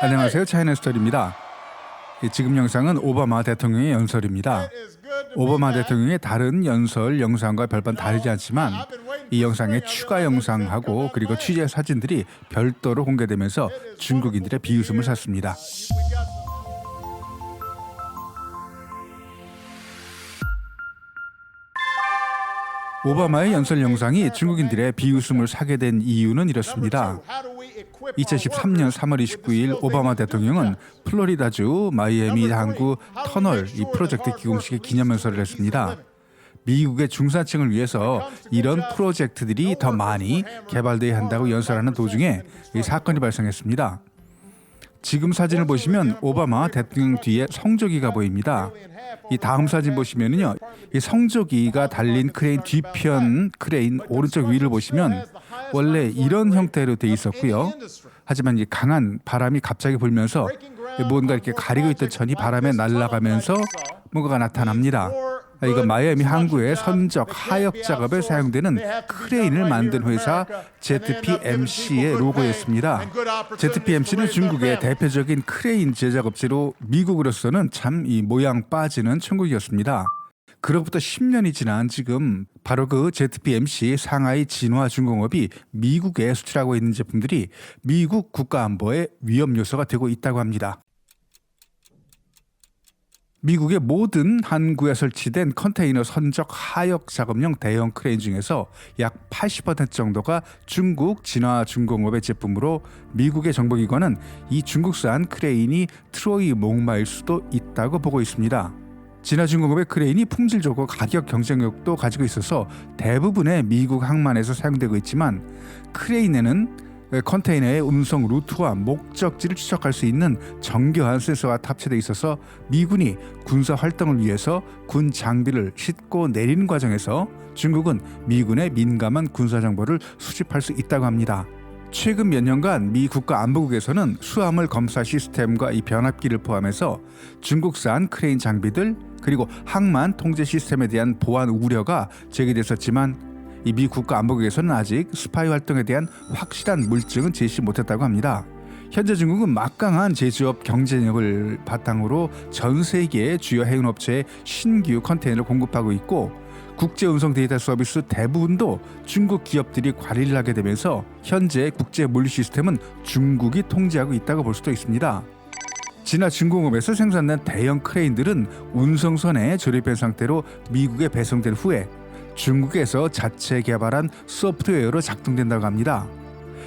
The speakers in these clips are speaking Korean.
안녕하세요, 차이나스토리입니다. 지금 영상은 오바마 대통령의 연설입니다. 오바마 대통령의 다른 연설 영상과 별반 다르지 않지만 이 영상의 추가 영상하고 그리고 취재 사진들이 별도로 공개되면서 중국인들의 비웃음을 샀습니다. 오바마의 연설 영상이 중국인들의 비웃음을 사게 된 이유는 이렇습니다. 2013년 3월 29일 오바마 대통령은 플로리다주 마이애미 항구 터널 이 프로젝트 기공식의 기념연설을 했습니다. 미국의 중산층을 위해서 이런 프로젝트들이 더 많이 개발돼야 한다고 연설하는 도중에 이 사건이 발생했습니다. 지금 사진을 보시면 오바마 대통령 뒤에 성조기가 보입니다. 이 다음 사진 보시면은요, 이 성조기가 달린 크레인 뒤편 크레인 오른쪽 위를 보시면 원래 이런 형태로 돼 있었고요. 하지만 이 강한 바람이 갑자기 불면서 뭔가 이렇게 가리고 있던 천이 바람에 날아가면서 뭔가가 나타납니다. 이거 마이애미 항구의 선적 하역 작업에 사용되는 크레인을 만든 회사 ZPMC의 로고였습니다. ZPMC는 중국의 대표적인 크레인 제작 업체로 미국으로서는 참 이 모양 빠지는 천국이었습니다. 그로부터 10년이 지난 지금 바로 그 ZPMC 상하이 진화중공업이 미국에 수출하고 있는 제품들이 미국 국가안보의 위험 요소가 되고 있다고 합니다. 미국의 모든 항구에 설치된 컨테이너 선적 하역 작업용 대형 크레인 중에서 약 80% 정도가 중국 진화중공업의 제품으로 미국의 정보기관은 이 중국산 크레인이 트로이 목마일 수도 있다고 보고 있습니다. 진화중공업의 크레인이 품질 좋고 가격 경쟁력도 가지고 있어서 대부분의 미국 항만에서 사용되고 있지만 크레인에는 컨테이너의 운송 루트와 목적지를 추적할 수 있는 정교한 센서가 탑재되어 있어서 미군이 군사 활동을 위해서 군 장비를 싣고 내리는 과정에서 중국은 미군의 민감한 군사 정보를 수집할 수 있다고 합니다. 최근 몇 년간 미 국가안보국에서는 수화물 검사 시스템과 이 변압기를 포함해서 중국산 크레인 장비들 그리고 항만 통제 시스템에 대한 보안 우려가 제기됐었지만 이 미 국가안보국에서는 아직 스파이 활동에 대한 확실한 물증은 제시 못했다고 합니다. 현재 중국은 막강한 제조업 경쟁력을 바탕으로 전 세계의 주요 해운업체에 신규 컨테이너를 공급하고 있고 국제운송 데이터 서비스 대부분도 중국 기업들이 관리를 하게 되면서 현재 국제 물류 시스템은 중국이 통제하고 있다고 볼 수도 있습니다. 진화중공업에서 생산된 대형 크레인들은 운송선에 조립된 상태로 미국에 배송된 후에 중국에서 자체 개발한 소프트웨어로 작동된다고 합니다.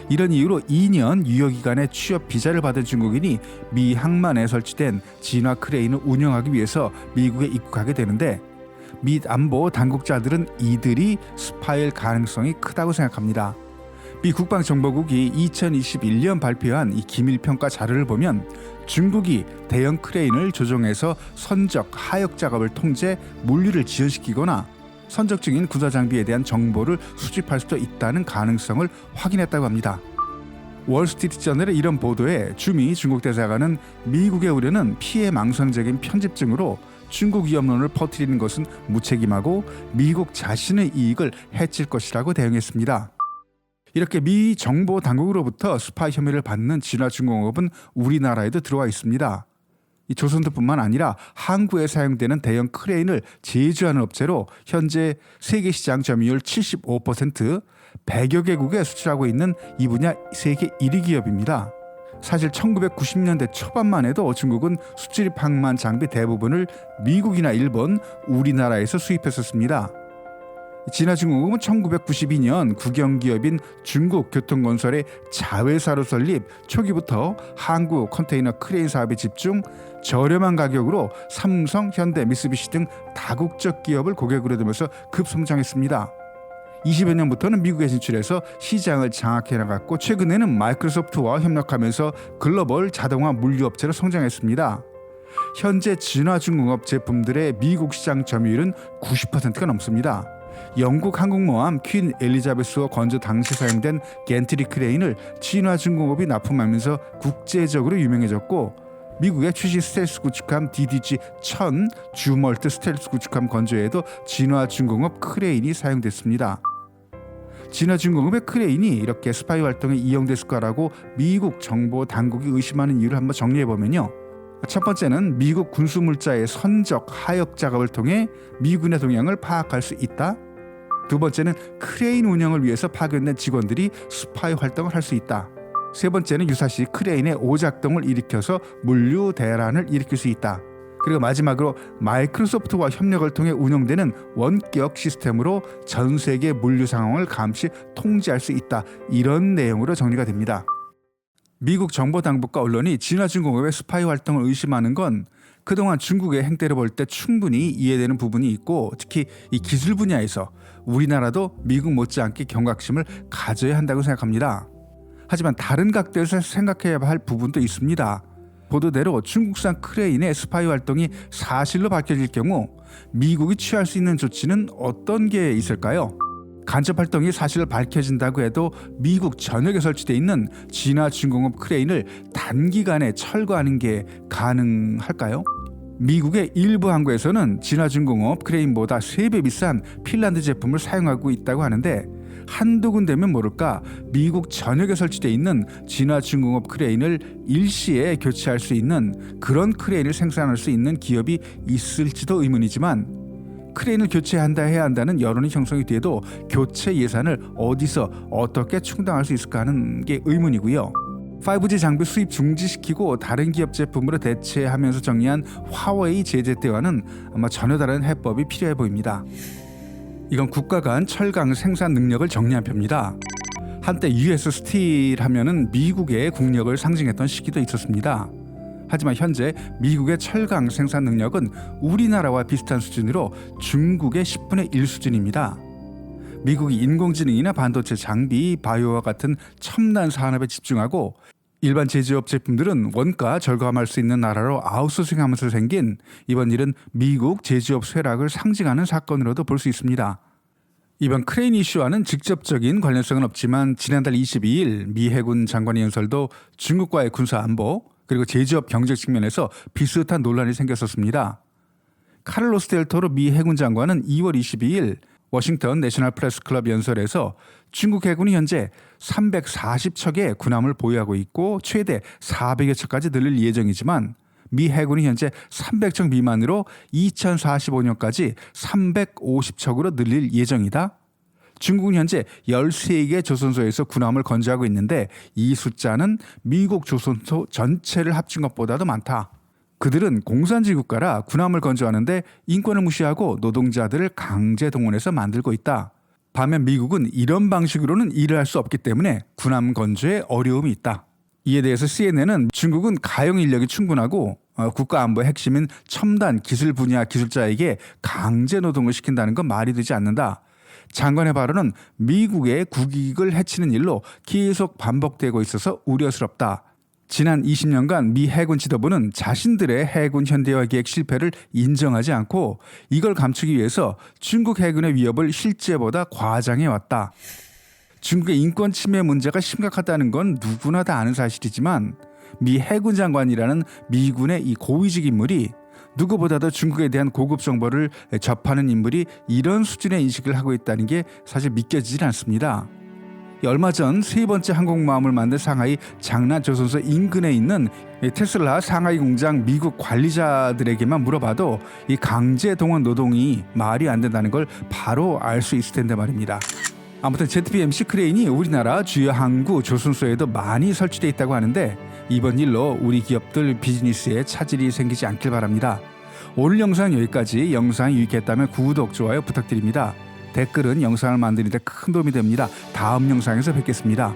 이런 이유로 2년 유효기간의 취업 비자를 받은 중국인이 미 항만에 설치된 진화 크레인을 운영하기 위해서 미국에 입국하게 되는데 미 안보 당국자들은 이들이 스파이일 가능성이 크다고 생각합니다. 미 국방정보국이 2021년 발표한 이 기밀평가 자료를 보면 중국이 대형 크레인을 조종해서 선적 하역 작업을 통제 물류를 지연시키거나 선적 중인 군사 장비에 대한 정보를 수집할 수도 있다는 가능성을 확인했다고 합니다. 월스트리트저널의 이런 보도에 주미 중국 대사관은 미국의 우려는 피해망상적인 편집증으로 중국 위협론을 퍼뜨리는 것은 무책임하고 미국 자신의 이익을 해칠 것이라고 대응했습니다. 이렇게 미 정보 당국으로부터 스파이 혐의를 받는 진화중공업은 우리나라에도 들어와 있습니다. 이 조선도뿐만 아니라 항구에 사용되는 대형 크레인을 제조하는 업체로 현재 세계 시장 점유율 75%, 100여 개국에 수출하고 있는 이 분야 세계 1위 기업입니다. 사실 1990년대 초반만 해도 중국은 수출입 항만 장비 대부분을 미국이나 일본, 우리나라에서 수입했었습니다. 진화중공업은 1992년 국영기업인 중국교통건설의 자회사로 설립 초기부터 항구 컨테이너 크레인 사업에 집중 저렴한 가격으로 삼성, 현대, 미쓰비시 등 다국적 기업을 고객으로 두면서 급성장했습니다. 20여 년부터는 미국에 진출해서 시장을 장악해 나갔고 최근에는 마이크로소프트와 협력하면서 글로벌 자동화 물류업체로 성장했습니다. 현재 진화중공업 제품들의 미국 시장 점유율은 90%가 넘습니다. 영국 항공모함 퀸 엘리자베스호 건조 당시 사용된 겐트리 크레인을 진화중공업이 납품하면서 국제적으로 유명해졌고 미국의 최신 스텔스 구축함 DDG-1000 주멀트 스텔스 구축함 건조에도 진화중공업 크레인이 사용됐습니다. 진화중공업의 크레인이 이렇게 스파이 활동에 이용됐을 거라고 미국 정보 당국이 의심하는 이유를 한번 정리해보면요. 첫 번째는 미국 군수물자의 선적 하역 작업을 통해 미군의 동향을 파악할 수 있다. 두 번째는 크레인 운영을 위해서 파견된 직원들이 스파이 활동을 할 수 있다. 세 번째는 유사시 크레인의 오작동을 일으켜서 물류 대란을 일으킬 수 있다. 그리고 마지막으로 마이크로소프트와 협력을 통해 운영되는 원격 시스템으로 전 세계 물류 상황을 감시 통제할 수 있다. 이런 내용으로 정리가 됩니다. 미국 정보당국과 언론이 진화중공업의 스파이 활동을 의심하는 건 그동안 중국의 행태를 볼 때 충분히 이해되는 부분이 있고, 특히 이 기술 분야에서 우리나라도 미국 못지않게 경각심을 가져야 한다고 생각합니다. 하지만 다른 각도에서 생각해야 할 부분도 있습니다. 보도대로 중국산 크레인의 스파이 활동이 사실로 밝혀질 경우 미국이 취할 수 있는 조치는 어떤 게 있을까요? 간첩 활동이 사실로 밝혀진다고 해도 미국 전역에 설치되어 있는 진화중공업 크레인을 단기간에 철거하는 게 가능할까요? 미국의 일부 항구에서는 진화중공업 크레인보다 3배 비싼 핀란드 제품을 사용하고 있다고 하는데, 한두 군데면 모를까 미국 전역에 설치되어 있는 진화중공업 크레인을 일시에 교체할 수 있는 그런 크레인을 생산할 수 있는 기업이 있을지도 의문이지만, 크레인을 교체해야 한다는 여론이 형성이 돼도 교체 예산을 어디서 어떻게 충당할 수 있을까 하는 게 의문이고요. 5G 장비 수입 중지시키고 다른 기업 제품으로 대체하면서 정리한 화웨이 제재 때와는 아마 전혀 다른 해법이 필요해 보입니다. 이건 국가 간 철강 생산 능력을 정리한 표입니다. 한때 US 스틸 하면은 미국의 국력을 상징했던 시기도 있었습니다. 하지만 현재 미국의 철강 생산 능력은 우리나라와 비슷한 수준으로 중국의 10분의 1 수준입니다. 미국이 인공지능이나 반도체 장비, 바이오와 같은 첨단 산업에 집중하고 일반 제조업 제품들은 원가 절감할 수 있는 나라로 아웃소싱하면서 생긴 이번 일은 미국 제조업 쇠락을 상징하는 사건으로도 볼 수 있습니다. 이번 크레인 이슈와는 직접적인 관련성은 없지만 지난달 22일 미 해군 장관의 연설도 중국과의 군사 안보 그리고 제조업 경제 측면에서 비슷한 논란이 생겼었습니다. 카를로스 델 토로 미 해군 장관은 2월 22일 워싱턴 내셔널 프레스 클럽 연설에서 중국 해군이 현재 340척의 군함을 보유하고 있고 최대 400여 척까지 늘릴 예정이지만, 미 해군이 현재 300척 미만으로 2045년까지 350척으로 늘릴 예정이다. 중국은 현재 13개 조선소에서 군함을 건조하고 있는데 이 숫자는 미국 조선소 전체를 합친 것보다도 많다. 그들은 공산주의 국가라 군함을 건조하는데 인권을 무시하고 노동자들을 강제 동원해서 만들고 있다. 반면 미국은 이런 방식으로는 일을 할 수 없기 때문에 군함 건조에 어려움이 있다. 이에 대해서 CNN은 중국은 가용 인력이 충분하고 국가 안보의 핵심인 첨단 기술 분야 기술자에게 강제 노동을 시킨다는 건 말이 되지 않는다. 장관의 발언은 미국의 국익을 해치는 일로 계속 반복되고 있어서 우려스럽다. 지난 20년간 미 해군 지도부는 자신들의 해군 현대화 계획 실패를 인정하지 않고 이걸 감추기 위해서 중국 해군의 위협을 실제보다 과장해왔다. 중국의 인권 침해 문제가 심각하다는 건 누구나 다 아는 사실이지만, 미 해군 장관이라는 미군의 이 고위직 인물이 누구보다도 중국에 대한 고급 정보를 접하는 인물이 이런 수준의 인식을 하고 있다는 게 사실 믿겨지질 않습니다. 얼마 전 3번째 항공모함을 만든 상하이 장난 조선소 인근에 있는 테슬라 상하이 공장 미국 관리자들에게만 물어봐도 이 강제 동원 노동이 말이 안 된다는 걸 바로 알 수 있을 텐데 말입니다. 아무튼 ZPMC 크레인이 우리나라 주요 항구 조선소에도 많이 설치되어 있다고 하는데, 이번 일로 우리 기업들 비즈니스에 차질이 생기지 않길 바랍니다. 오늘 영상 여기까지. 영상이 유익했다면 구독, 좋아요 부탁드립니다. 댓글은 영상을 만드는 데 큰 도움이 됩니다. 다음 영상에서 뵙겠습니다.